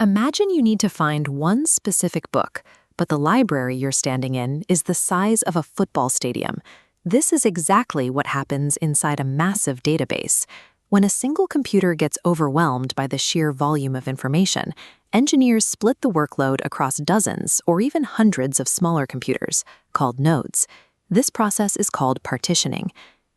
Imagine you need to find one specific book, but the library you're standing in is the size of a football stadium. This is exactly what happens inside a massive database. When a single computer gets overwhelmed by the sheer volume of information, engineers split the workload across dozens or even hundreds of smaller computers, called nodes. This process is called partitioning.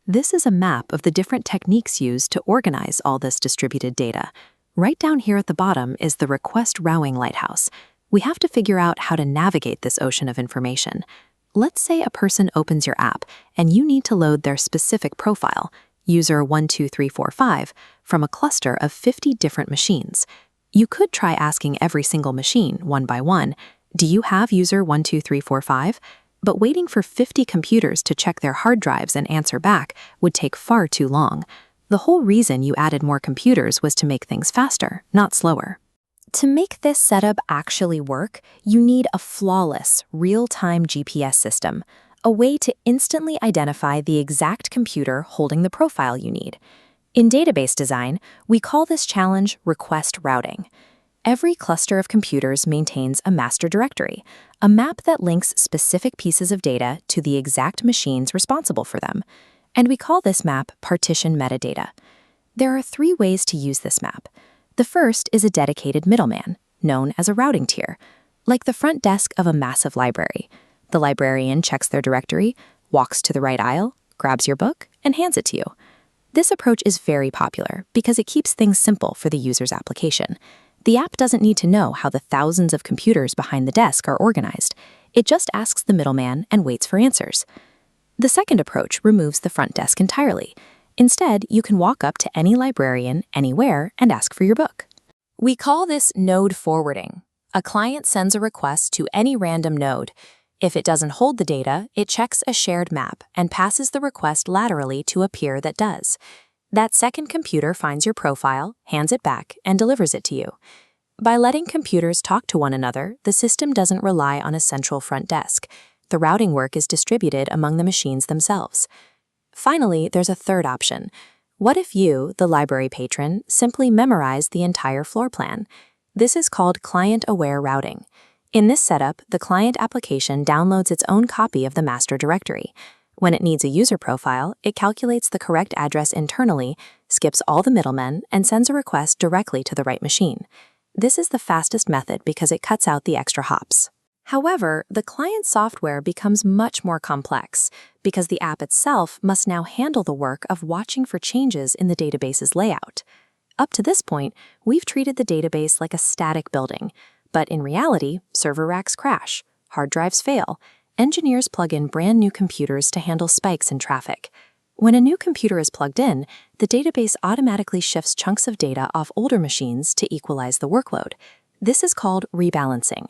This is a map of the different techniques used to organize all this distributed data. Right down here at the bottom is the request routing lighthouse. We have to figure out how to navigate this ocean of information. Let's say a person opens your app and you need to load their specific profile, user 12345, from a cluster of 50 different machines. You could try asking every single machine, one by one, "Do you have user 12345? But waiting for 50 computers to check their hard drives and answer back would take far too long. The whole reason you added more computers was to make things faster, not slower. To make this setup actually work, you need a flawless, real-time GPS system, a way to instantly identify the exact computer holding the profile you need. In database design, we call this challenge request routing. Every cluster of computers maintains a master directory, a map that links specific pieces of data to the exact machines responsible for them. And we call this map partition metadata. There are 3 ways to use this map. The first is a dedicated middleman, known as a routing tier, like the front desk of a massive library. The librarian checks their directory, walks to the right aisle, grabs your book, and hands it to you. This approach is very popular because it keeps things simple for the user's application. The app doesn't need to know how the thousands of computers behind the desk are organized. It just asks the middleman and waits for answers. The second approach removes the front desk entirely. Instead, you can walk up to any librarian anywhere and ask for your book. We call this node forwarding. A client sends a request to any random node. If it doesn't hold the data, it checks a shared map and passes the request laterally to a peer that does. That second computer finds your profile, hands it back, and delivers it to you. By letting computers talk to one another, the system doesn't rely on a central front desk. The routing work is distributed among the machines themselves. Finally, there's a third option. What if you, the library patron, simply memorize the entire floor plan? This is called client-aware routing. In this setup, the client application downloads its own copy of the master directory. When it needs a user profile, it calculates the correct address internally, skips all the middlemen, and sends a request directly to the right machine. This is the fastest method because it cuts out the extra hops. However, the client software becomes much more complex because the app itself must now handle the work of watching for changes in the database's layout. Up to this point, we've treated the database like a static building, but in reality, server racks crash, hard drives fail, engineers plug in brand new computers to handle spikes in traffic. When a new computer is plugged in, the database automatically shifts chunks of data off older machines to equalize the workload. This is called rebalancing.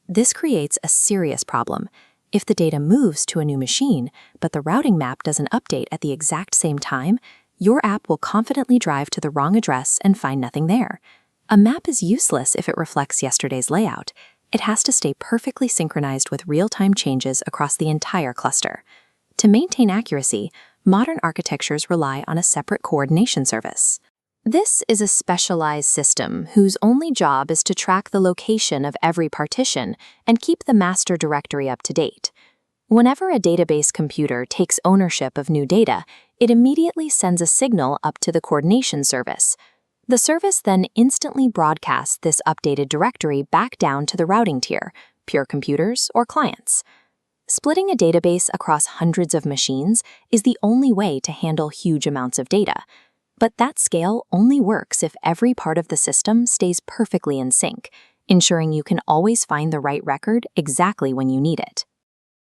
This creates a serious problem. If the data moves to a new machine, but the routing map doesn't update at the exact same time, your app will confidently drive to the wrong address and find nothing there. A map is useless if it reflects yesterday's layout. It has to stay perfectly synchronized with real-time changes across the entire cluster. To maintain accuracy, modern architectures rely on a separate coordination service. This is a specialized system whose only job is to track the location of every partition and keep the master directory up to date. Whenever a database computer takes ownership of new data, it immediately sends a signal up to the coordination service. The service then instantly broadcasts this updated directory back down to the routing tier, pure computers or clients. Splitting a database across hundreds of machines is the only way to handle huge amounts of data. But that scale only works if every part of the system stays perfectly in sync, ensuring you can always find the right record exactly when you need it.